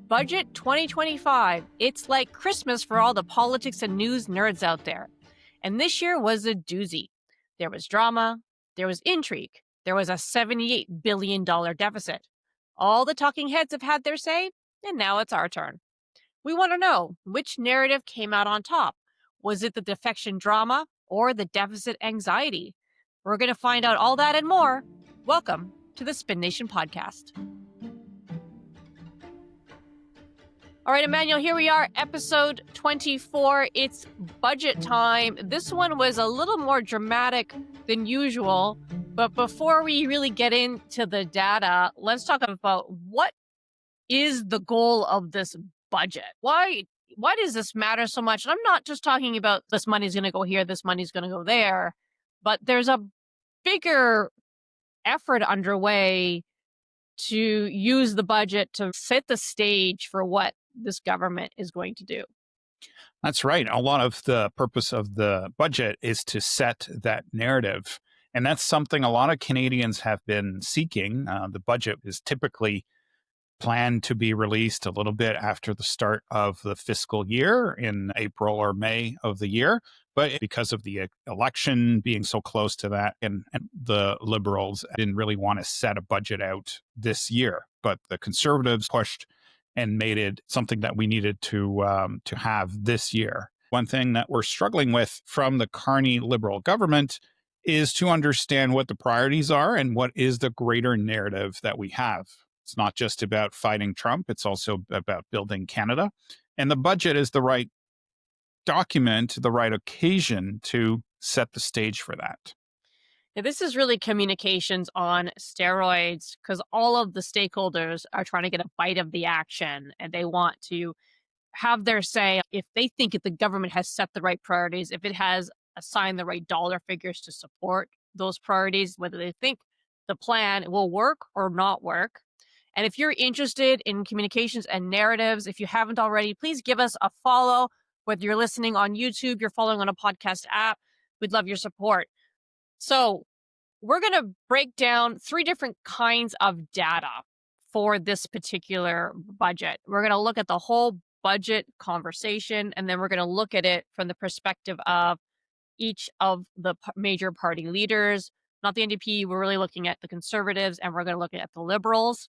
Budget 2025. It's like Christmas for all the politics and news nerds out there. And this year was a doozy. There was drama, there was intrigue, there was a $78 billion deficit. All the talking heads have had their say, and now it's our turn. We want to know, which narrative came out on top? Was it the defection drama or the deficit anxiety? We're going to find out all that and more. Welcome to the Spin Nation podcast. All right, Emmanuel, here we are, episode 24. It's budget time. This one was a little more dramatic than usual. But before we really get into the data, let's talk about what is the goal of this budget. Why does this matter so much? And I'm not just talking about this money's going to go here, this money's going to go there, but there's a bigger effort underway to use the budget to set the stage for what this government is going to do. That's right. A lot of the purpose of the budget is to set that narrative. And that's something a lot of Canadians have been seeking. The budget is typically planned to be released a little bit after the start of the fiscal year in April or May of the year. But because of the election being so close to that, and the Liberals didn't really want to set a budget out this year, but the Conservatives pushed and made it something that we needed to have this year. One thing that we're struggling with from the Carney Liberal government is to understand what the priorities are and what is the greater narrative that we have. It's not just about fighting Trump, it's also about building Canada. And the budget is the right document, the right occasion to set the stage for that. Now, this is really communications on steroids because all of the stakeholders are trying to get a bite of the action and they want to have their say if they think if the government has set the right priorities, if it has assigned the right dollar figures to support those priorities, whether they think the plan will work or not work. And if you're interested in communications and narratives, if you haven't already, please give us a follow. Whether you're listening on YouTube, you're following on a podcast app, we'd love your support. So we're going to break down 3 different kinds of data for this particular budget. We're going to look at the whole budget conversation, and then we're going to look at it from the perspective of each of the major party leaders, not the NDP. We're really looking at the Conservatives, and we're going to look at the Liberals.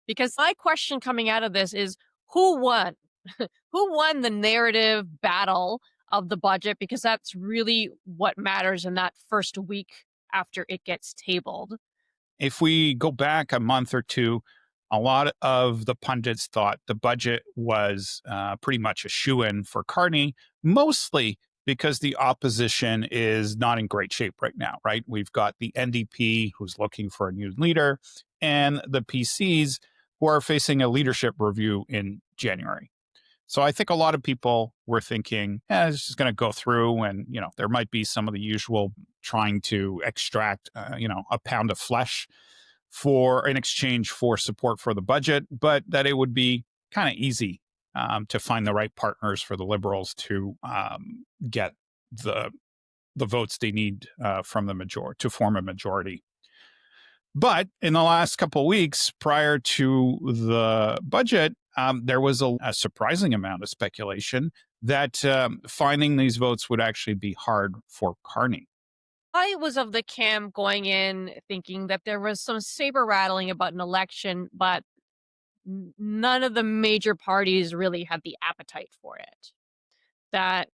Because my question coming out of this is, who won? Who won the narrative battle of the budget? Because that's really what matters in that first week after it gets tabled. If we go back a month or two, a lot of the pundits thought the budget was pretty much a shoo-in for Carney, mostly because the opposition is not in great shape right now, right? We've got the NDP who's looking for a new leader and the PCs who are facing a leadership review in January. So I think a lot of people were thinking, it's just going to go through and, there might be some of the usual trying to extract, a pound of flesh in exchange for support for the budget, but that it would be kind of easy to find the right partners for the Liberals to get the votes they need from the majority to form a majority. But in the last couple of weeks prior to the budget, there was a surprising amount of speculation that finding these votes would actually be hard for Carney. I was of the camp going in thinking that there was some saber rattling about an election, but none of the major parties really had the appetite for it. That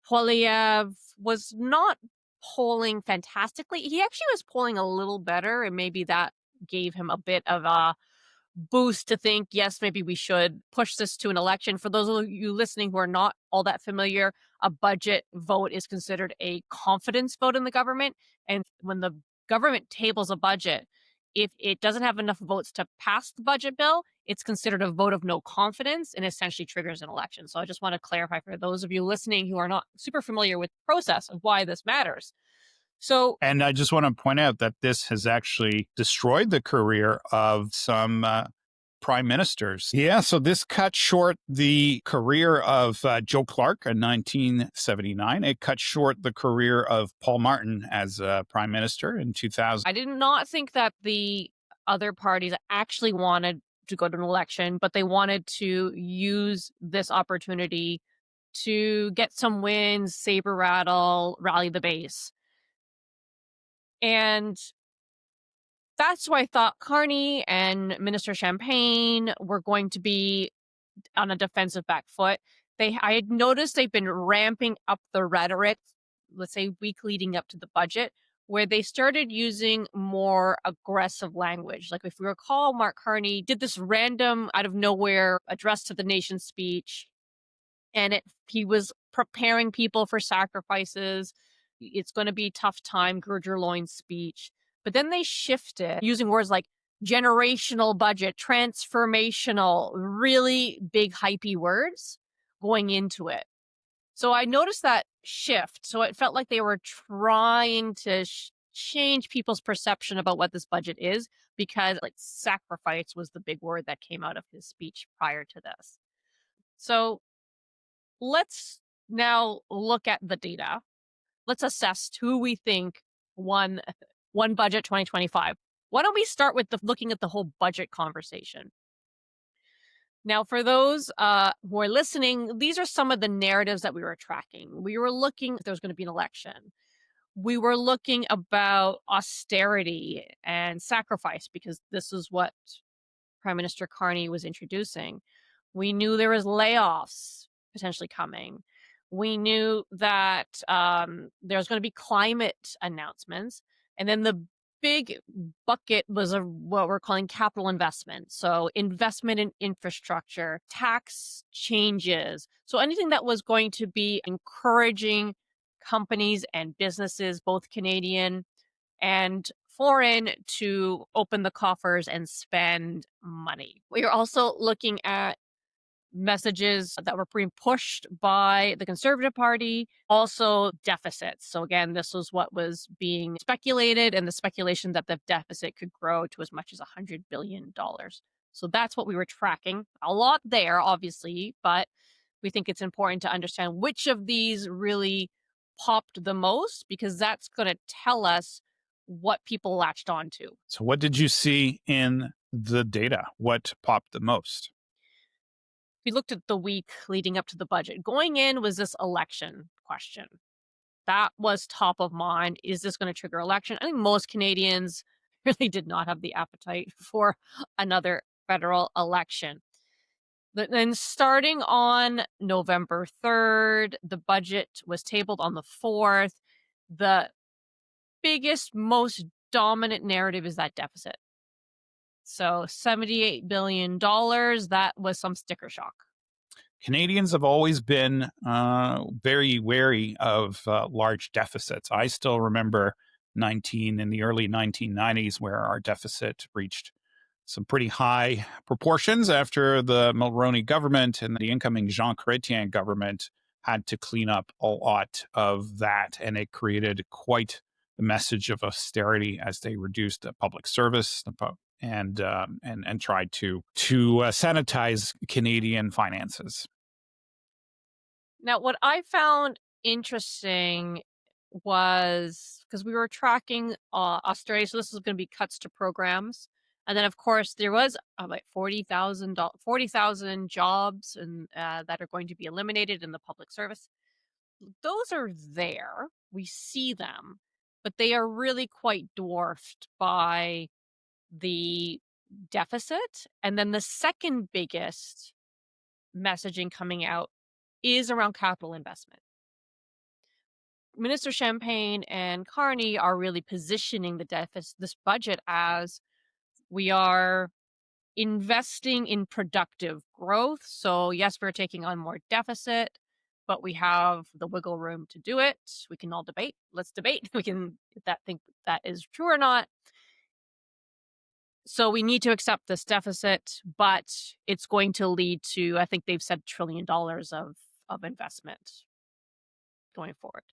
Poilievre was not polling fantastically. He actually was polling a little better, and maybe that gave him a bit of a boost to think, yes, maybe we should push this to an election. For those of you listening who are not all that familiar, a budget vote is considered a confidence vote in the government. And when the government tables a budget, if it doesn't have enough votes to pass the budget bill, it's considered a vote of no confidence and essentially triggers an election. So I just want to clarify for those of you listening who are not super familiar with the process of why this matters. And I just want to point out that this has actually destroyed the career of some prime ministers. Yeah, so this cut short the career of Joe Clark in 1979. It cut short the career of Paul Martin as prime minister in 2000. I did not think that the other parties actually wanted to go to an election, but they wanted to use this opportunity to get some wins, saber rattle, rally the base. And that's why I thought Carney and Minister Champagne were going to be on a defensive back foot. I had noticed they've been ramping up the rhetoric, let's say week leading up to the budget, where they started using more aggressive language. Like if we recall, Mark Carney did this random out of nowhere address to the nation speech, and he was preparing people for sacrifices. It's going to be a tough time, gird your loins speech. But then they shifted using words like generational budget, transformational, really big hypey words going into it. So I noticed that shift. So it felt like they were trying to change people's perception about what this budget is, because like sacrifice was the big word that came out of his speech prior to this. So let's now look at the data. Let's assess who we think won budget 2025. Why don't we start with looking at the whole budget conversation? Now, for those who are listening, these are some of the narratives that we were tracking. We were looking if there was going to be an election. We were looking about austerity and sacrifice, because this is what Prime Minister Carney was introducing. We knew there was layoffs potentially coming. We knew that there was going to be climate announcements. And then the big bucket was what we're calling capital investment. So investment in infrastructure, tax changes. So anything that was going to be encouraging companies and businesses, both Canadian and foreign, to open the coffers and spend money. We are also looking at messages that were being pushed by the Conservative Party, also deficits. So again, this was what was being speculated, and the speculation that the deficit could grow to as much as $100 billion. So that's what we were tracking. A lot there, obviously, but we think it's important to understand which of these really popped the most, because that's going to tell us what people latched onto. So, what did you see in the data? What popped the most? We looked at the week leading up to the budget. Going in was this election question. That was top of mind. Is this going to trigger election? I think most Canadians really did not have the appetite for another federal election. But then starting on November 3rd, the budget was tabled on the 4th. The biggest, most dominant narrative is that deficit. So $78 billion, that was some sticker shock. Canadians have always been very wary of large deficits. I still remember in the early 1990s, where our deficit reached some pretty high proportions after the Mulroney government and the incoming Jean Chrétien government had to clean up a lot of that. And it created quite the message of austerity as they reduced the public service and tried to sanitize Canadian finances. Now, what I found interesting was because we were tracking austerity, so this is going to be cuts to programs, and then of course there was like 40,000 jobs and that are going to be eliminated in the public service. Those are there, we see them, but they are really quite dwarfed by the deficit. And then the second biggest messaging coming out is around capital investment. Minister Champagne and Carney are really positioning this budget as we are investing in productive growth. So yes, we're taking on more deficit, but we have the wiggle room to do it. We can all debate. Let's debate. We can think that is true or not. So we need to accept this deficit, but it's going to lead to, I think they've said $1 trillion of investment going forward.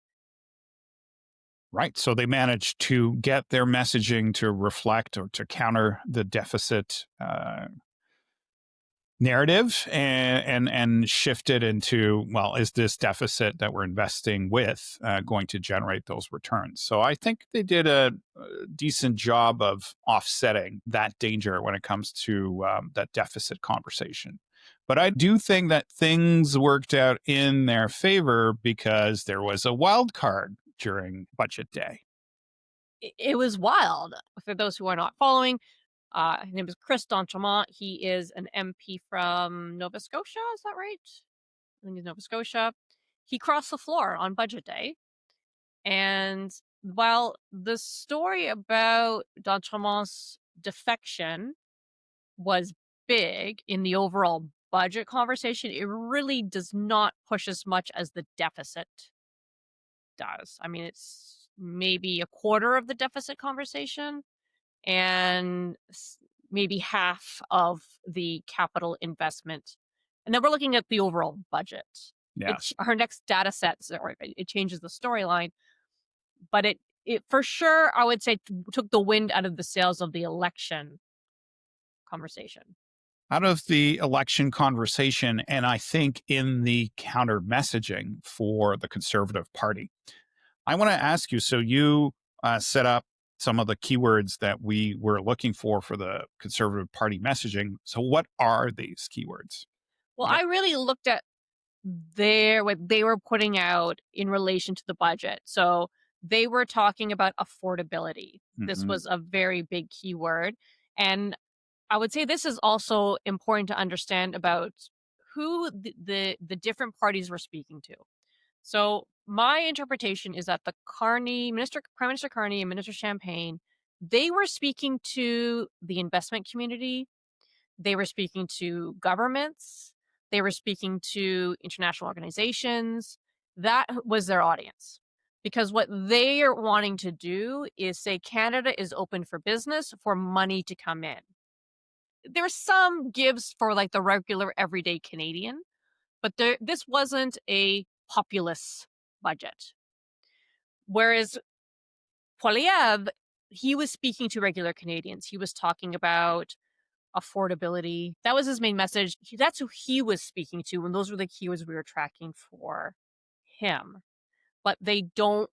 Right. So they managed to get their messaging to reflect or to counter the deficit narrative and shifted into, well, is this deficit that we're investing with going to generate those returns? So I think they did a decent job of offsetting that danger when it comes to that deficit conversation. But I do think that things worked out in their favor because there was a wild card during budget day. It was wild. For those who are not following, his name is Chris d'Entremont. He is an MP from Nova Scotia. Is that right? I think he's Nova Scotia. He crossed the floor on budget day. And while the story about d'Entremont's defection was big in the overall budget conversation, it really does not push as much as the deficit does. I mean, it's maybe a quarter of the deficit conversation and maybe half of the capital investment. And then we're looking at the overall budget. Yes. Our next data sets, or it changes the storyline, but it for sure, I would say, took the wind out of the sails of the election conversation. Out of the election conversation, and I think in the counter messaging for the Conservative Party. I want to ask you, so you set up some of the keywords that we were looking for the Conservative Party messaging. So what are these keywords? Well, Yeah. I really looked at what they were putting out in relation to the budget. So they were talking about affordability. This Mhm. was a very big keyword. And I would say this is also important to understand about who the different parties were speaking to. So my interpretation is that Prime Minister Carney and Minister Champagne, they were speaking to the investment community, they were speaking to governments, they were speaking to international organizations. That was their audience. Because what they are wanting to do is say Canada is open for business for money to come in. There's some gives for like the regular everyday Canadian, but this wasn't a populist budget. Whereas Poilievre, he was speaking to regular Canadians. He was talking about affordability. That was his main message. That's who he was speaking to, and those were the keywords we were tracking for him. But they don't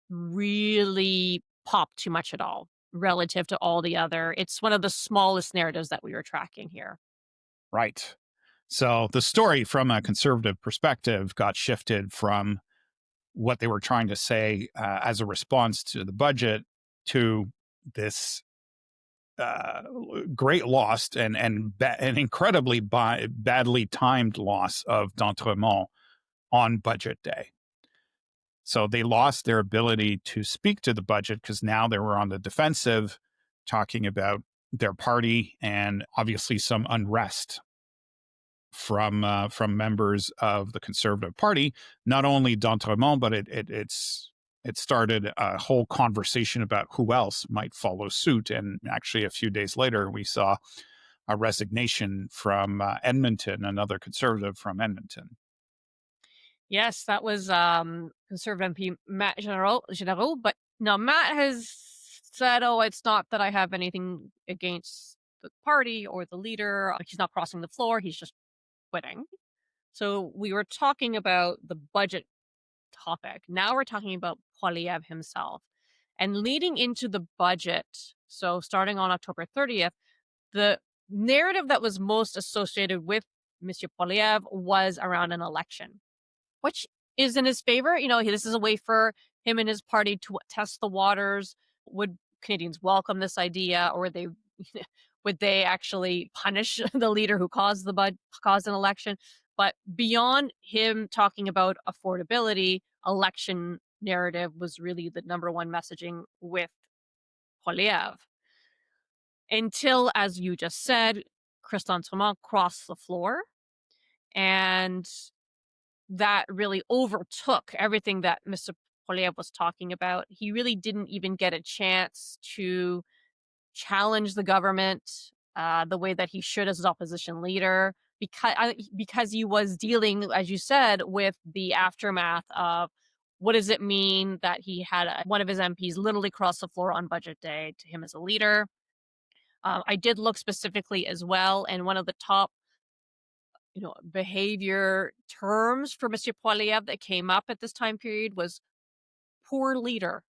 really pop too much at all relative to all the other. It's one of the smallest narratives that we were tracking here. Right. So the story from a conservative perspective got shifted from what they were trying to say as a response to the budget to this uh, great loss and an incredibly badly timed loss of d'Entremont on budget day. So they lost their ability to speak to the budget because now they were on the defensive, talking about their party and obviously some unrest from members of the Conservative Party. Not only d'Entremont, but it started a whole conversation about who else might follow suit. And actually, a few days later, we saw a resignation from Edmonton, another Conservative from Edmonton. Yes, that was Conservative MP Matt General. But no, Matt has said, "Oh, it's not that I have anything against the party or the leader. He's not crossing the floor. He's just quitting." So we were talking about the budget topic. Now we're talking about Poilievre himself. And leading into the budget, so starting on October 30th, the narrative that was most associated with Monsieur Poilievre was around an election, which is in his favor. This is a way for him and his party to test the waters. Would Canadians welcome this idea, or would they actually punish the leader who caused an election? But beyond him talking about affordability, election narrative was really the number one messaging with Poilievre. Until, as you just said, Christian Tremont crossed the floor, and that really overtook everything that Mr. Poilievre was talking about. He really didn't even get a chance to challenge the government the way that he should as his opposition leader, because he was dealing, as you said, with the aftermath of what does it mean that he had one of his MPs literally cross the floor on budget day to him as a leader. I did look specifically as well, and one of the top behavior terms for Mr. Poilievre that came up at this time period was poor leader.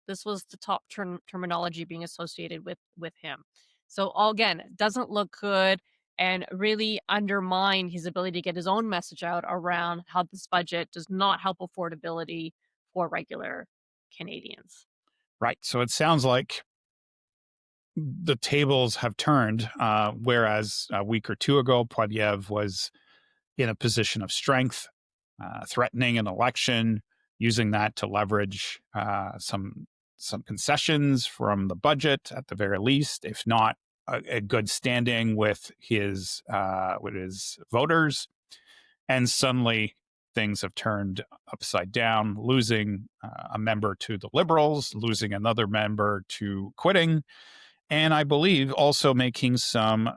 This was the top terminology being associated with him. So all again, it doesn't look good and really undermine his ability to get his own message out around how this budget does not help affordability for regular Canadians. Right. So it sounds like the tables have turned, whereas a week or two ago, Poilievre was in a position of strength, threatening an election, using that to leverage some concessions from the budget at the very least, if not a good standing with his voters. And suddenly things have turned upside down, losing a member to the Liberals, losing another member to quitting, and I believe also making some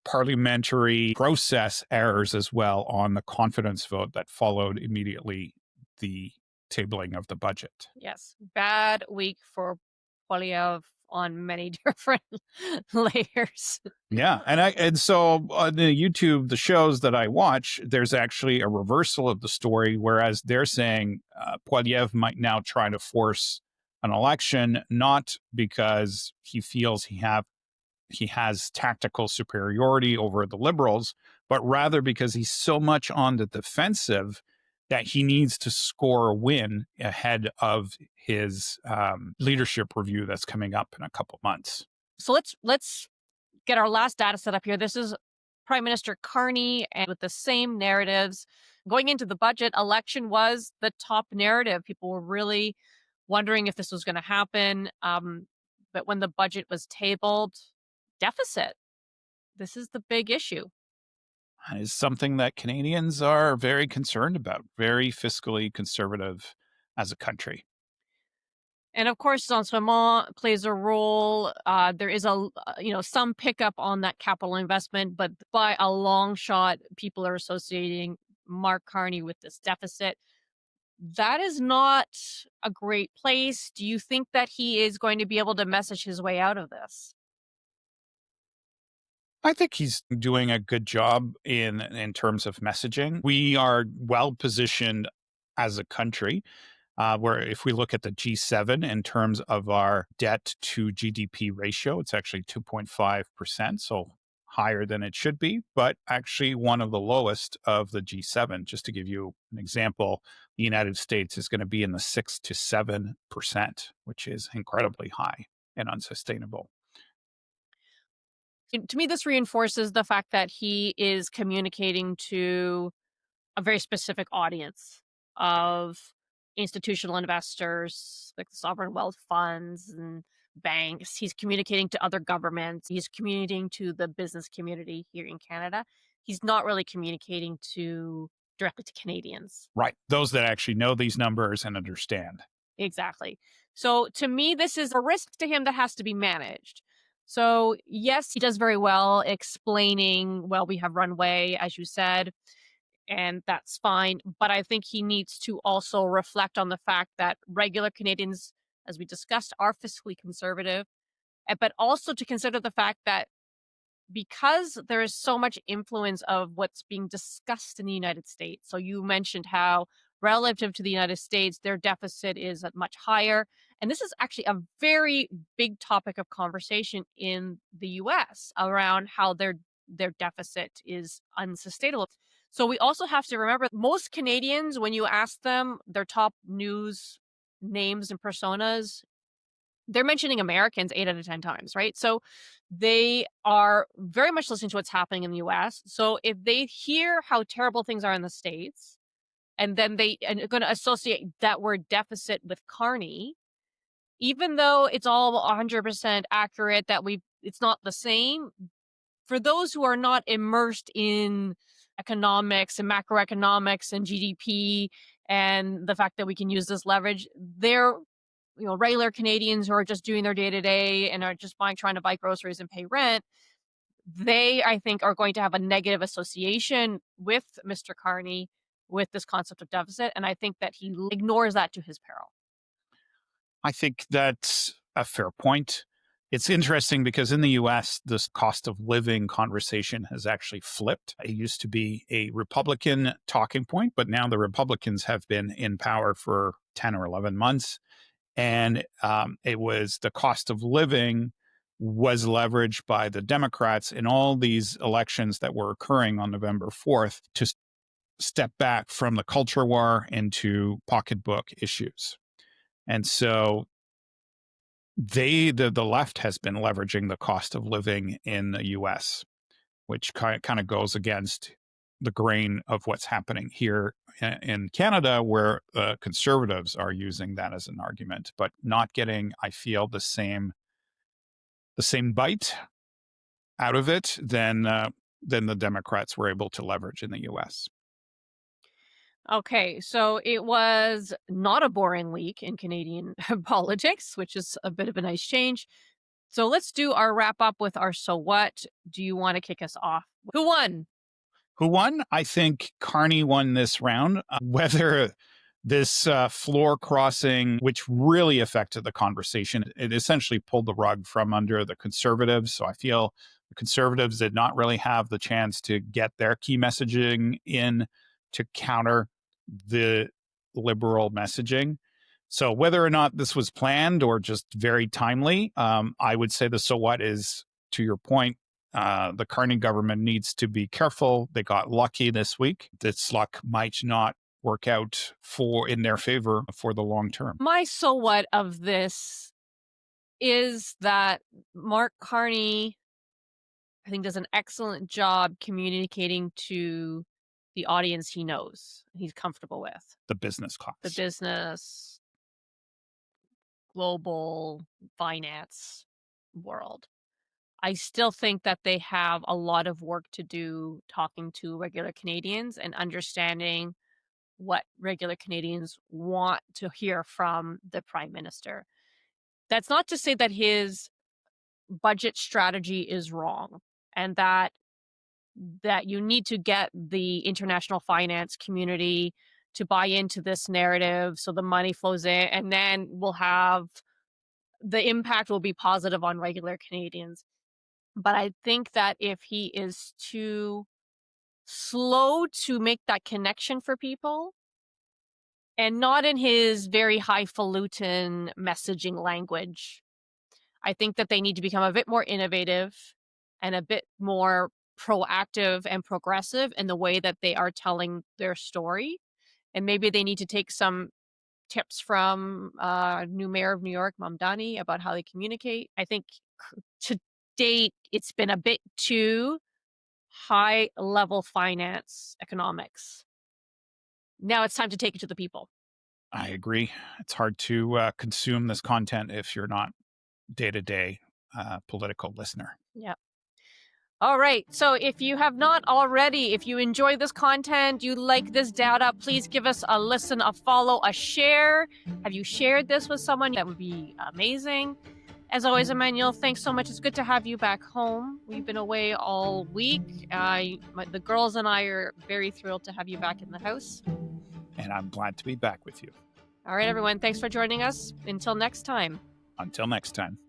parliamentary process errors as well on the confidence vote that followed immediately the tabling of the budget. Yes, bad week for Poilievre on many different layers. Yeah, and so on the YouTube, the shows that I watch, there's actually a reversal of the story, whereas they're saying Poilievre might now try to force an election, not because he feels he has tactical superiority over the Liberals, but rather because he's so much on the defensive that he needs to score a win ahead of his leadership review that's coming up in a couple months. So let's get our last data set up here. This is Prime Minister Carney, and with the same narratives. Going into the budget, election was the top narrative. People were really wondering if this was going to happen. But when the budget was tabled, deficit. This is the big issue. Is something that Canadians are very concerned about, very fiscally conservative as a country. And of course, Saint-Simon plays a role. There is some pickup on that capital investment, but by a long shot, people are associating Mark Carney with this deficit. That is not a great place. Do you think that he is going to be able to message his way out of this? I think he's doing a good job in terms of messaging. We are well positioned as a country, where if we look at the G7 in terms of our debt to GDP ratio, it's actually 2.5%, so higher than it should be, but actually one of the lowest of the G7. Just to give you an example, the United States is going to be in the 6 to 7%, which is incredibly high and unsustainable. To me, this reinforces the fact that he is communicating to a very specific audience of institutional investors, like the sovereign wealth funds and banks. He's communicating to other governments. He's communicating to the business community here in Canada. He's not really communicating to directly to Canadians. Right. Those that actually know these numbers and understand. Exactly. So to me, this is a risk to him that has to be managed. So yes, he does very well explaining, well, we have runway, as you said, and that's fine. But I think he needs to also reflect on the fact that regular Canadians, as we discussed, are fiscally conservative, but also to consider the fact that because there is so much influence of what's being discussed in the United States. So you mentioned how relative to the United States, their deficit is much higher. And this is actually a very big topic of conversation in the US around how their deficit is unsustainable. So we also have to remember most Canadians, when you ask them their top news names and personas, they're mentioning Americans 8 out of 10 times, right? So they are very much listening to what's happening in the US. So if they hear how terrible things are in the States, and then they are going to associate that word deficit with Carney, even though it's all 100% accurate that it's not the same, for those who are not immersed in economics and macroeconomics and GDP and the fact that we can use this leverage, they're regular Canadians who are just doing their day to day and are just trying to buy groceries and pay rent. They, I think, are going to have a negative association with Mr. Carney with this concept of deficit. And I think that he ignores that to his peril. I think that's a fair point. It's interesting because in the US, this cost of living conversation has actually flipped. It used to be a Republican talking point, but now the Republicans have been in power for 10 or 11 months. And it was the cost of living was leveraged by the Democrats in all these elections that were occurring on November 4th to step back from the culture war into pocketbook issues. And so the left has been leveraging the cost of living in the US, which kind of goes against the grain of what's happening here in Canada, where conservatives are using that as an argument, but not getting, I feel, the same bite out of it than the Democrats were able to leverage in the US. Okay, so it was not a boring week in Canadian politics, which is a bit of a nice change. So let's do our wrap up with our so what. Do you want to kick us off? Who won? Who won? I think Carney won this round. Whether this floor crossing, which really affected the conversation, it essentially pulled the rug from under the conservatives. So I feel the conservatives did not really have the chance to get their key messaging in to counter the liberal messaging. So whether or not this was planned or just very timely, I would say the so what is, to your point, the Carney government needs to be careful. They got lucky this week. This luck might not work out in their favor for the long term. My so what of this is that Mark Carney, I think, does an excellent job communicating to the audience he knows, he's comfortable with. The business class. The business, global finance world. I still think that they have a lot of work to do talking to regular Canadians and understanding what regular Canadians want to hear from the Prime Minister. That's not to say that his budget strategy is wrong and that you need to get the international finance community to buy into this narrative so the money flows in, and then the impact will be positive on regular Canadians. But I think that if he is too slow to make that connection for people and not in his very highfalutin messaging language, I think that they need to become a bit more innovative and a bit more proactive and progressive in the way that they are telling their story. And maybe they need to take some tips from new mayor of New York, Mamdani, about how they communicate. I think to date, it's been a bit too high level finance economics. Now it's time to take it to the people. I agree. It's hard to consume this content if you're not day-to-day political listener. Yeah. All right. So if you have not already, if you enjoy this content, you like this data, please give us a listen, a follow, a share. Have you shared this with someone? That would be amazing. As always, Emmanuel, thanks so much. It's good to have you back home. We've been away all week. The girls and I are very thrilled to have you back in the house. And I'm glad to be back with you. All right, everyone. Thanks for joining us. Until next time. Until next time.